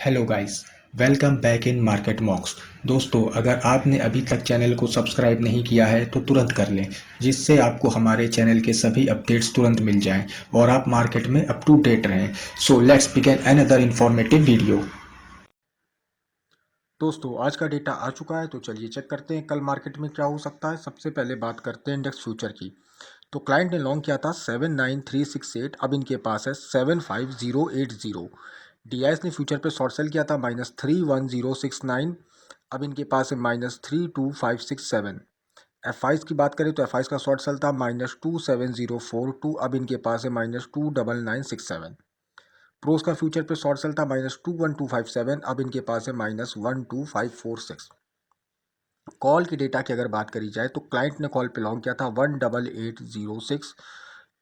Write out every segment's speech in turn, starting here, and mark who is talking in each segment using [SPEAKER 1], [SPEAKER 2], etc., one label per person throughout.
[SPEAKER 1] Hello guys, welcome back in market मॉक्स। दोस्तों, अगर आपने अभी तक चैनल को सब्सक्राइब नहीं किया है तो तुरंत कर लें, जिससे आपको हमारे चैनल के सभी अपडेट्स तुरंत मिल जाएं और आप मार्केट में अप टू डेट रहें। So let's begin another informative video.
[SPEAKER 2] दोस्तों आज का डेटा आ चुका है तो चलिए चेक करते हैं कल मार्केट में क्या हो सकता है। सबसे पहले बात करते हैं इंडेक्स फ्यूचर की। तो क्लाइंट ने लॉन्ग किया था 79368, अब इनके पास है 75080। डीआईएस ने फ्यूचर पे शॉर्ट सेल किया था -31069, अब इनके पास है -32567। एफ की बात करें तो एफ का शॉर्ट सेल था -27042, अब इनके पास है -29967। प्रोस का फ्यूचर पे शॉर्ट सेल था -21257, अब इनके पास है -12546। कॉल के डेटा की अगर बात करी जाए तो क्लाइंट ने कॉल पे लॉन्ग किया था 18806,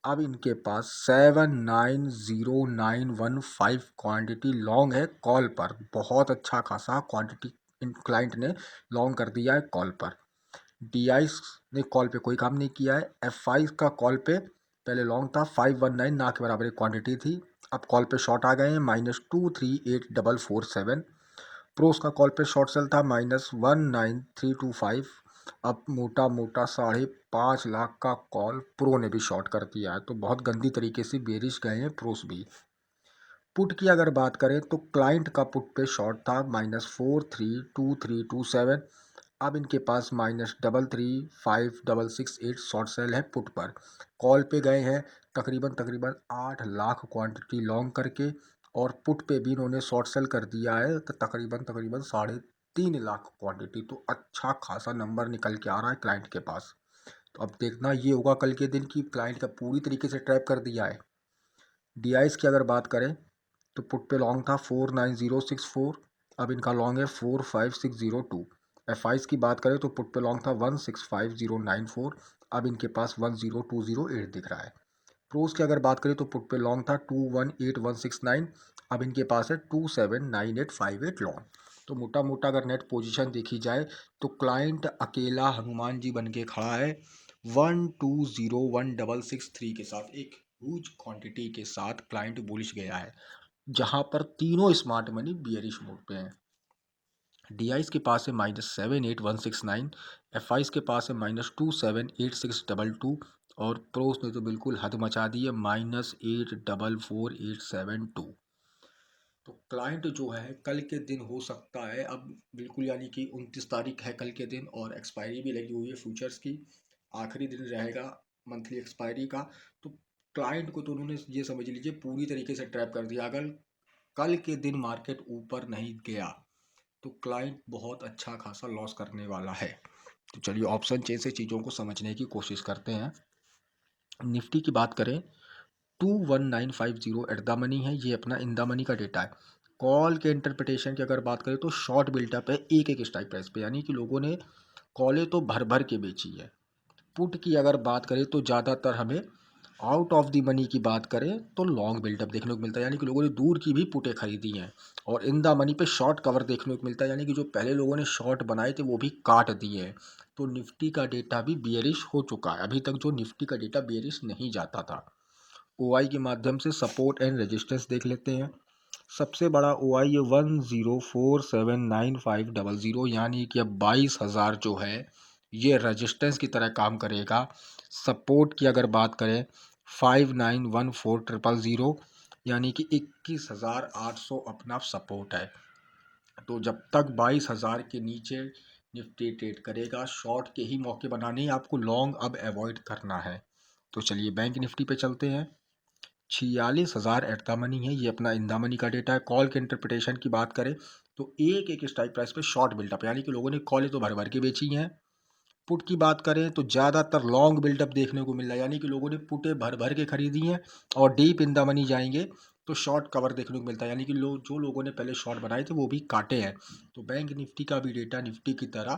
[SPEAKER 2] अब इनके पास 790915 क्वांटिटी लॉन्ग है कॉल पर। बहुत अच्छा खासा क्वांटिटी इन क्लाइंट ने लॉन्ग कर दिया है कॉल पर। डीआईस ने कॉल पे कोई काम नहीं किया है। एफ का कॉल पे पहले लॉन्ग था 519, ना के बराबर एक क्वांटिटी थी, अब कॉल पे शॉर्ट आ गए हैं -238447। प्रोस का कॉल पे शॉर्ट सेल था -19325, अब मोटा मोटा 5.5 लाख का कॉल प्रो ने भी शॉर्ट कर दिया है, तो बहुत गंदी तरीके से बेरिश गए हैं प्रोस भी। पुट की अगर बात करें तो क्लाइंट का पुट पे शॉर्ट था -432327, अब इनके पास -335668 शॉर्ट सेल है पुट पर। कॉल पे गए हैं तकरीबन तकरीबन 8 लाख क्वांटिटी लॉन्ग करके, और पुट पे भी इन्होंने शॉर्ट सेल कर दिया है तो तकरीबन तकरीबन 3.5 लाख क्वांटिटी। तो अच्छा खासा नंबर निकल के आ रहा है क्लाइंट के पास। तो अब देखना ये होगा कल के दिन की क्लाइंट का पूरी तरीके से ट्रैप कर दिया है। डीआईएस की अगर बात करें तो पुट पे लॉन्ग था 49064, अब इनका लॉन्ग है 45602। एफ की बात करें तो पुट पे लॉन्ग था 165094, अब इनके पास 10208 दिख रहा है। प्रोस की अगर बात करें तो पुट पे लॉन्ग था 218169, अब इनके पास है 279858 लॉन्ग। तो मोटा मोटा अगर नेट पोजीशन देखी जाए तो क्लाइंट अकेला हनुमान जी बन के खड़ा है 1201663 के साथ, एक ह्यूज क्वांटिटी के साथ क्लाइंट बुलिश गया है, जहां पर तीनों स्मार्ट मनी बियरिश मोड पे हैं। डीआईस के पास है -78169, एफ के पास है -278622, और प्रोस ने तो बिल्कुल हद मचा दी है -844872। तो क्लाइंट जो है कल के दिन हो सकता है अब बिल्कुल, यानी कि 29 तारीख है कल के दिन, और एक्सपायरी भी लगी हुई है फ्यूचर्स की, आखिरी दिन रहेगा मंथली एक्सपायरी का। तो क्लाइंट को तो उन्होंने ये समझ लीजिए पूरी तरीके से ट्रैप कर दिया। अगर कल के दिन मार्केट ऊपर नहीं गया तो क्लाइंट बहुत अच्छा खासा लॉस करने वाला है। तो चलिए ऑप्शन चेन से चीज़ों को समझने की कोशिश करते हैं। निफ्टी की बात करें 21950 एट द मनी है, ये अपना इन द मनी का डेटा है। कॉल के इंटरप्रिटेशन की अगर बात करें तो शॉर्ट बिल्टअप है एक एक स्ट्राइक प्राइस पे, यानी कि लोगों ने कॉलें तो भर भर के बेची है। पुट की अगर बात करें तो ज़्यादातर हमें आउट ऑफ द मनी की बात करें तो लॉन्ग बिल्डअप देखने को मिलता है, यानी कि लोगों ने दूर की भी पुटें खरीदी हैं। और इन द मनी पे शॉर्ट कवर देखने को मिलता है, यानी कि जो पहले लोगों ने शॉर्ट बनाए थे वो भी काट दिए हैं। तो निफ्टी का डेटा भी बियरिश हो चुका है, अभी तक जो निफ्टी का डेटा बियरिश नहीं जाता था। ओआई के माध्यम से सपोर्ट एंड रेजिस्टेंस देख लेते हैं। सबसे बड़ा ओआई है 10479500, यानी कि अब 22,000 जो है ये रेजिस्टेंस की तरह काम करेगा। सपोर्ट की अगर बात करें 5914000, यानी कि 21,800 अपना सपोर्ट है। तो जब तक 22,000 के नीचे निफ्टी ट्रेड करेगा, शॉर्ट के ही मौके बनाने ही आपको लॉन्ग अब अवॉइड करना है। तो चलिए बैंक निफ्टी पे चलते हैं। 46,000 एट द मनी है, ये अपना इन द मनी का डेटा है। कॉल के इंटरप्रिटेशन की बात करें तो एक एक स्ट्राइक प्राइस पे शॉर्ट बिल्डअप, यानी कि लोगों ने कॉलें तो भर भर के बेची हैं। पुट की बात करें तो ज़्यादातर लॉन्ग बिल्डअप देखने को मिल रहा है, यानी कि लोगों ने पुटें भर भर के खरीदी हैं, और डीप इन द मनी जाएंगे तो शॉर्ट कवर देखने को मिलता है, यानी कि जो लोगों ने पहले शॉर्ट बनाए थे वो भी काटे हैं। तो बैंक निफ्टी का भी डेटा निफ्टी की तरह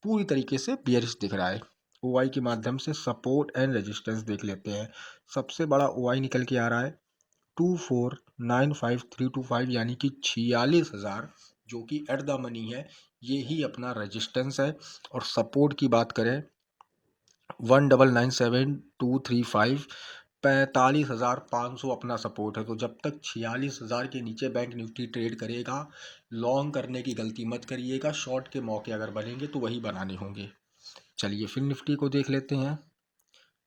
[SPEAKER 2] पूरी तरीके से बियरिश दिख रहा है। ओआई के माध्यम से सपोर्ट एंड रेजिस्टेंस देख लेते हैं। सबसे बड़ा ओआई निकल के आ रहा है 2495325, यानी कि 46,000, जो कि एट द मनी है, ये ही अपना रेजिस्टेंस है। और सपोर्ट की बात करें 1997235, 45,500 अपना सपोर्ट है। तो जब तक 46,000 के नीचे बैंक निफ्टी ट्रेड करेगा, लॉन्ग करने की गलती मत करिएगा। शॉर्ट के मौके अगर बनेंगे तो वही बनाने होंगे। चलिए फिर निफ्टी को देख लेते हैं।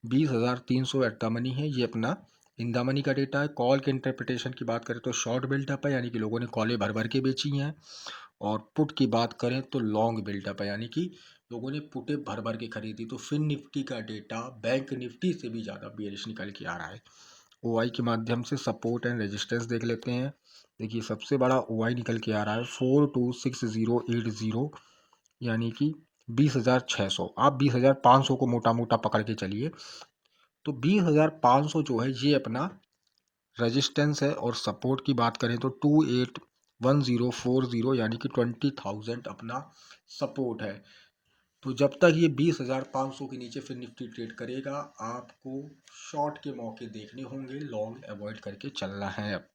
[SPEAKER 2] 20,300 एट द मनी है, ये अपना इन द मनी का डेटा है। कॉल के इंटरप्रिटेशन की बात करें तो शॉर्ट बिल्डअप है, यानी कि लोगों ने कॉलें भर भर के बेची हैं। और पुट की बात करें तो लॉन्ग बिल्डअप है, यानी कि लोगों ने पुटे भर भर के खरीदी। तो फिन निफ्टी का डेटा बैंक निफ्टी से भी ज़्यादा बेयरिश निकल के आ रहा है। ओआई के माध्यम से सपोर्ट एंड रेजिस्टेंस देख लेते हैं। देखिए सबसे बड़ा ओआई निकल के आ रहा है 426080, यानी कि 20,600। आप 20,500 को मोटा मोटा पकड़ के चलिए। तो 20,500 जो है ये अपना रेजिस्टेंस है। और सपोर्ट की बात करें तो 281040, यानी कि 20,000 अपना सपोर्ट है। तो जब तक ये 20,500 के नीचे फिर निफ्टी ट्रेड करेगा, आपको शॉर्ट के मौके देखने होंगे, लॉन्ग अवॉइड करके चलना है अब।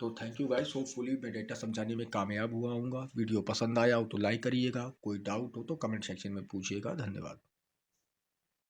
[SPEAKER 2] तो थैंक यू गाइस, होपफुली मैं डेटा समझाने में कामयाब हुआ हूँगा। वीडियो पसंद आया हो तो लाइक करिएगा, कोई डाउट हो तो कमेंट सेक्शन में पूछिएगा। धन्यवाद।